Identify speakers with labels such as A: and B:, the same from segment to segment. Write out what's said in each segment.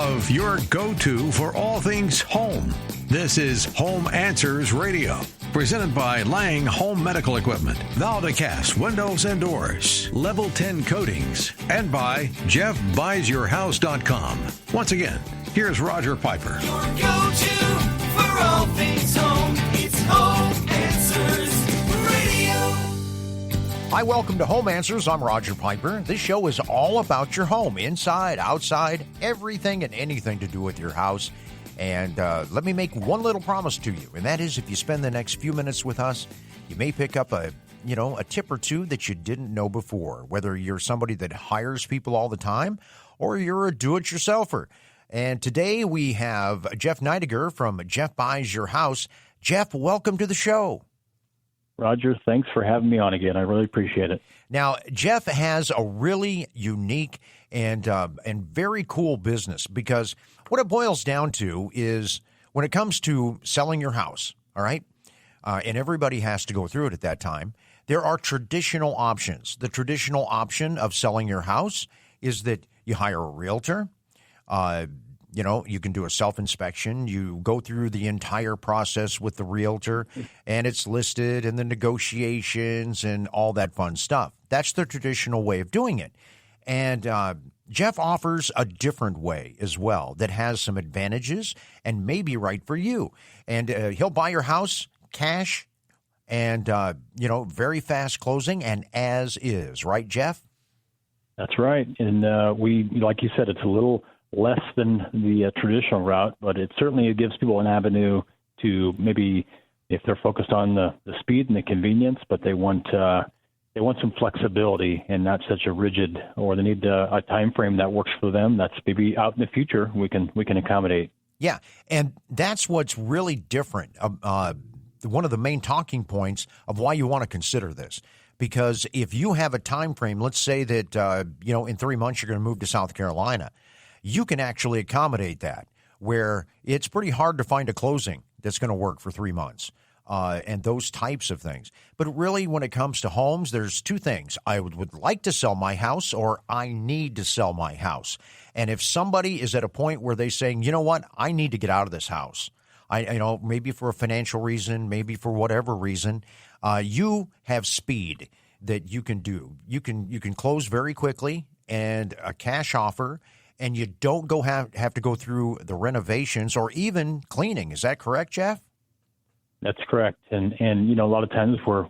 A: of your go-to for all things home. This is Home Answers Radio, presented by Lang Home Medical Equipment, Valdecast Windows and Doors, Level 10 Coatings, and by JeffBuysYourHouse.com. Once again, here's Roger Piper.
B: Your go-to for all things home. It's Home Answers Radio.
C: Hi, welcome to Home Answers. I'm Roger Piper. This show is all about your home, inside, outside, everything and anything to do with your house. And let me make one little promise to you, and that is if you spend the next few minutes with us, you may pick up a tip or two that you didn't know before, whether you're somebody that hires people all the time or you're a do-it-yourselfer. And today we have Jeff Neidiger from Jeff Buys Your House. Jeff, welcome to the show.
D: Roger, thanks for having me on again. I really appreciate it.
C: Now, Jeff has a really unique and very cool business, because what it boils down to is when it comes to selling your house, all right, and everybody has to go through it at that time, there are traditional options. The traditional option of selling your house is that you hire a realtor. You can do a self-inspection. You go through the entire process with the realtor, and it's listed, and the negotiations and all that fun stuff. That's the traditional way of doing it. And Jeff offers a different way as well that has some advantages and may be right for you. And he'll buy your house cash and, very fast closing and as is. Right, Jeff?
D: That's right. And like you said, it's a little less than the traditional route, but it certainly gives people an avenue to maybe, if they're focused on the speed and the convenience, but they want some flexibility and not such a rigid, or they need a time frame that works for them. That's maybe out in the future we can accommodate.
C: Yeah, and that's what's really different. One of the main talking points of why you want to consider this. Because if you have a time frame, let's say that, in 3 months you're going to move to South Carolina, you can actually accommodate that, where it's pretty hard to find a closing that's going to work for 3 months and those types of things. But really, when it comes to homes, there's two things. I would like to sell my house, or I need to sell my house. And if somebody is at a point where they're saying, you know what, I need to get out of this house, maybe for a financial reason, maybe for whatever reason, you have speed that you can do. You can close very quickly and a cash offer, and you don't have to go through the renovations or even cleaning. Is that correct, Jeff?
D: That's correct. And a lot of times we're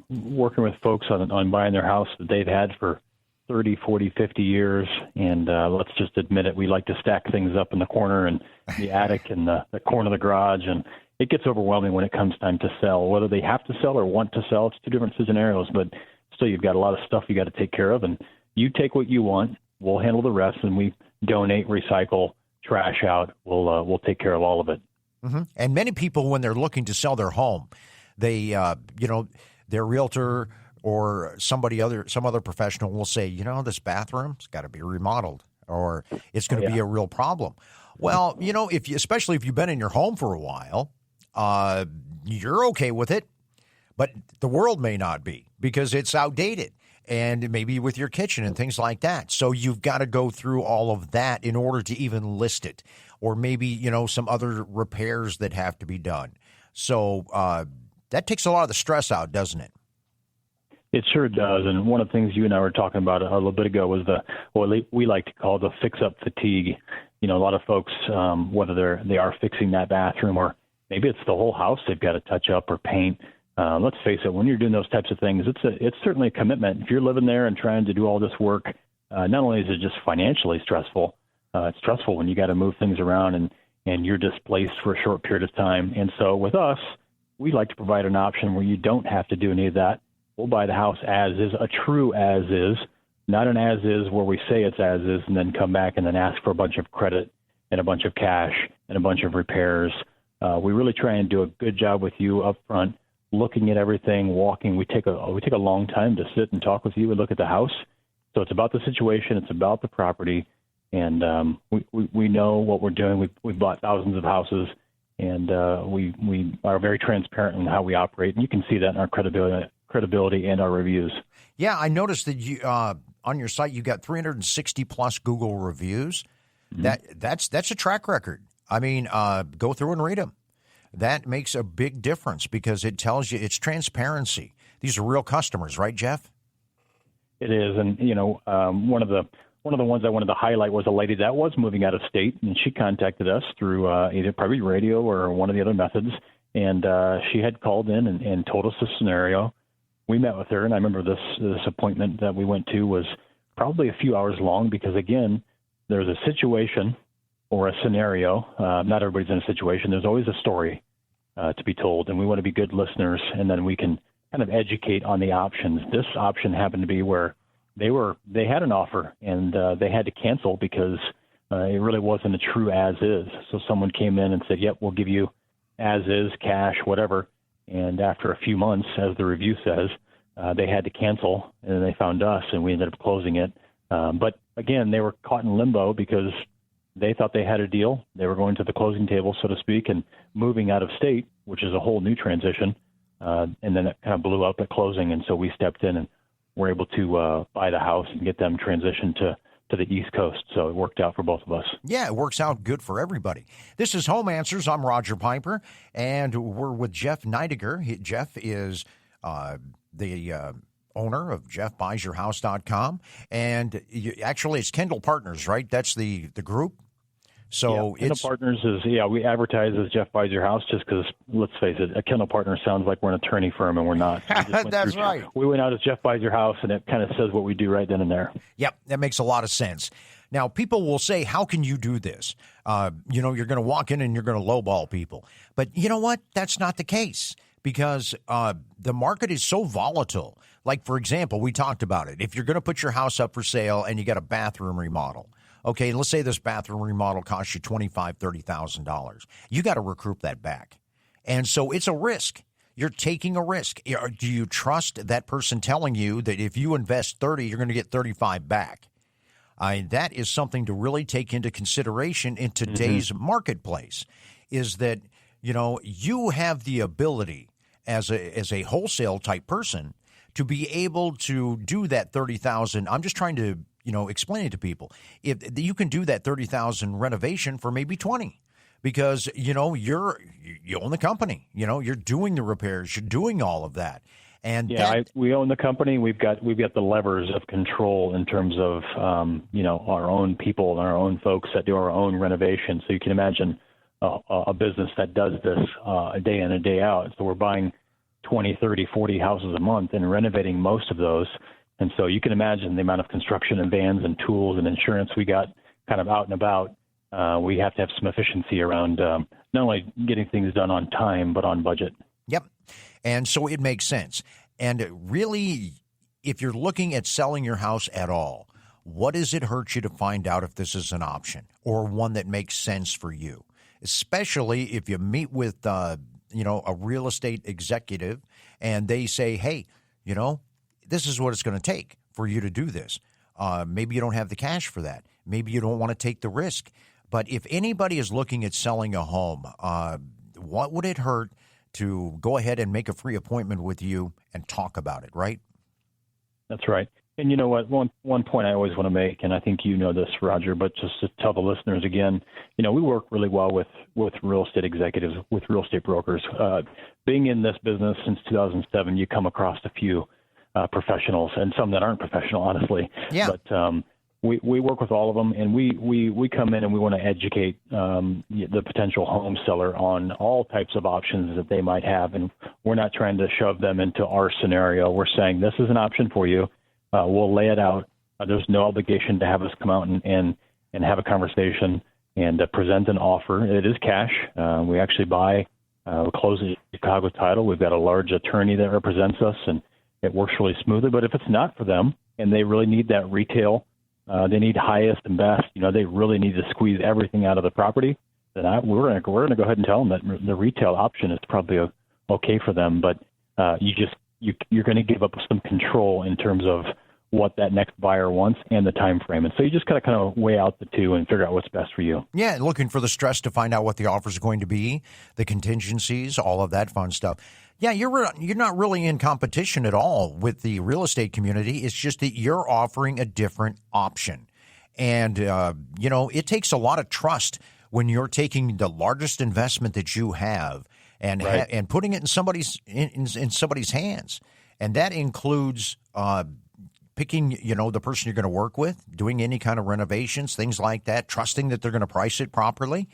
D: working with folks on buying their house that they've had for 30, 40, 50 years. And let's just admit it, we like to stack things up in the corner and the attic and the corner of the garage. And it gets overwhelming when it comes time to sell, whether they have to sell or want to sell. It's two different scenarios, but still you've got a lot of stuff you got to take care of. And you take what you want. We'll handle the rest, and we donate, recycle, trash out. We'll take care of all of it.
C: Mm-hmm. And many people, when they're looking to sell their home, they their realtor or some other professional will say, this bathroom's got to be remodeled, or it's going to be a real problem. Well, especially if you've been in your home for a while, you're okay with it, but the world may not be, because it's outdated. And maybe with your kitchen and things like that. So you've got to go through all of that in order to even list it, or maybe, some other repairs that have to be done. So that takes a lot of the stress out, doesn't it?
D: It sure does. And one of the things you and I were talking about a little bit ago was what we like to call the fix-up fatigue. A lot of folks, whether they are fixing that bathroom, or maybe it's the whole house they've got to touch up or paint. Let's face it, when you're doing those types of things, it's certainly a commitment. If you're living there and trying to do all this work, not only is it just financially stressful, it's stressful when you got to move things around and you're displaced for a short period of time. And so with us, we like to provide an option where you don't have to do any of that. We'll buy the house as is, a true as is, not an as is where we say it's as is and then come back and then ask for a bunch of credit and a bunch of cash and a bunch of repairs. We really try and do a good job with you up front, looking at everything, walking. We take a long time to sit and talk with you and look at the house. So it's about the situation. It's about the property. And we know what we're doing. We've bought thousands of houses, and we are very transparent in how we operate. And you can see that in our credibility and our reviews.
C: Yeah, I noticed that you on your site you got 360 plus Google reviews. That's a track record. I mean, go through and read them. That makes a big difference because it tells you it's transparency. These are real customers, right, Jeff?
D: It is, and one of the ones I wanted to highlight was a lady that was moving out of state, and she contacted us through either probably radio or one of the other methods, and she had called in and told us the scenario. We met with her, and I remember this appointment that we went to was probably a few hours long because, again, there's a situation or a scenario. Not everybody's in a situation. There's always a story to be told, and we want to be good listeners, and then we can kind of educate on the options. This option happened to be where they had an offer, and they had to cancel because it really wasn't a true as is. So someone came in and said, yep, we'll give you as is, cash, whatever. And after a few months, as the review says, they had to cancel, and then they found us, and we ended up closing it. But again, they were caught in limbo because they thought they had a deal. They were going to the closing table, so to speak, and moving out of state, which is a whole new transition. And then it kind of blew up at closing, and so we stepped in and were able to buy the house and get them transitioned to the East Coast. So it worked out for both of us.
C: Yeah, it works out good for everybody. This is Home Answers. I'm Roger Piper, and we're with Jeff Neidiger. Jeff is the owner of JeffBuysYourHouse.com, and actually it's Kendall Partners, right? That's the group. So
D: Kendall Partners is, we advertise as Jeff Buys Your House just because, let's face it, a Kendall Partner sounds like we're an attorney firm, and we're not.
C: That's right.
D: We went out as Jeff Buys Your House, and it kind of says what we do right then and there.
C: Yep, that makes a lot of sense. Now, people will say, how can you do this? You're going to walk in and you're going to lowball people. But you know what? That's not the case because the market is so volatile. Like, for example, we talked about it. If you're going to put your house up for sale and you got a bathroom remodel, okay, let's say this bathroom remodel costs you $25,000, $30,000. You got to recoup that back. And so it's a risk. You're taking a risk. Do you trust that person telling you that if you invest 30, you're going to get 35 back? That is something to really take into consideration in today's marketplace, is that, you have the ability as a wholesale type person to be able to do that 30,000. I'm just trying to explain it to people. If you can do that 30,000 renovation for maybe 20, because you own the company. You're doing the repairs. You're doing all of that. And
D: we own the company. We've got the levers of control in terms of our own people and our own folks that do our own renovation. So you can imagine a business that does this day in and day out. So we're buying 20, 30, 40 houses a month and renovating most of those. And so you can imagine the amount of construction and vans and tools and insurance we got kind of out and about. We have to have some efficiency around not only getting things done on time, but on budget.
C: Yep. And so it makes sense. And really, if you're looking at selling your house at all, what does it hurt you to find out if this is an option or one that makes sense for you? Especially if you meet with, a real estate executive and they say, hey, this is what it's going to take for you to do this. Maybe you don't have the cash for that. Maybe you don't want to take the risk. But if anybody is looking at selling a home, what would it hurt to go ahead and make a free appointment with you and talk about it, right?
D: That's right. And you know what? One point I always want to make, and I think you know this, Roger, but just to tell the listeners again, we work really well with real estate executives, with real estate brokers. Being in this business since 2007, you come across a few professionals and some that aren't professional, honestly.
C: Yeah.
D: But we work with all of them, and we come in and we want to educate the potential home seller on all types of options that they might have. And we're not trying to shove them into our scenario. We're saying this is an option for you. We'll lay it out. There's no obligation to have us come out and have a conversation and present an offer. It is cash. We actually buy, we close a Chicago title. We've got a large attorney that represents us, and it works really smoothly. But if it's not for them and they really need that retail, they need highest and best, they really need to squeeze everything out of the property, then we're going to go ahead and tell them that the retail option is probably okay for them. But you're going to give up some control in terms of what that next buyer wants and the time frame. And so you just got to kind of weigh out the two and figure out what's best for you.
C: Yeah, looking for the stress to find out what the offer is going to be, the contingencies, all of that fun stuff. Yeah, you're not really in competition at all with the real estate community. It's just that you're offering a different option. And, it takes a lot of trust when you're taking the largest investment that you have and
D: Right.
C: and putting it in somebody's hands. And that includes picking, the person you're going to work with, doing any kind of renovations, things like that, trusting that they're going to price it properly.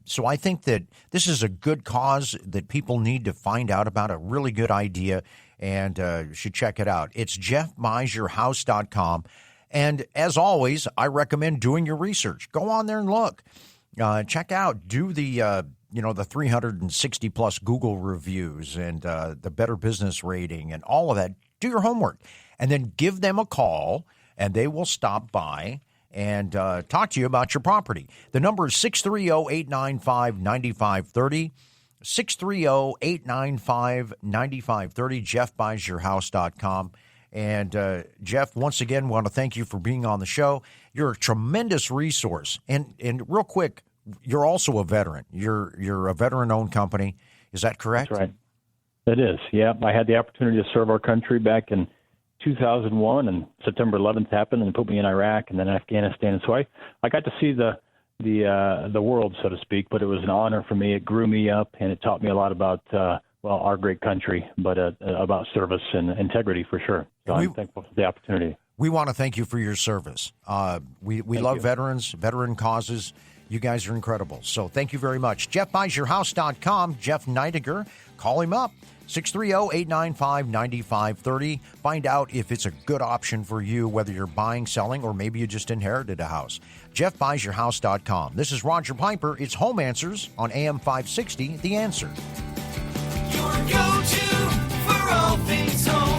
C: So I think that this is a good cause that people need to find out about, a really good idea, and should check it out. It's jeffbuysyourhouse.com. And as always, I recommend doing your research. Go on there and look. Check out, do the 360 plus Google reviews and the Better Business rating and all of that. Do your homework and then give them a call, and they will stop by and talk to you about your property. The number is 630-895-9530, 630-895-9530, jeffbuysyourhouse.com. And Jeff, once again, want to thank you for being on the show. You're a tremendous resource. And real quick, you're also a veteran. You're a veteran-owned company. Is that correct?
D: That's right. It is. Yeah, I had the opportunity to serve our country back in 2001, and September 11th happened and put me in Iraq and then Afghanistan. And so I got to see the world, so to speak. But it was an honor for me. It grew me up, and it taught me a lot about our great country, but about service and integrity for sure. So I'm thankful for the opportunity.
C: We want to thank you for your service. We love veterans, veteran causes. You guys are incredible. So thank you very much. JeffBuysYourHouse.com, Jeff Neidiger. Call him up, 630-895-9530. Find out if it's a good option for you, whether you're buying, selling, or maybe you just inherited a house. JeffBuysYourHouse.com. This is Roger Piper. It's Home Answers on AM 560, The Answer.
B: Your go-to for all things home.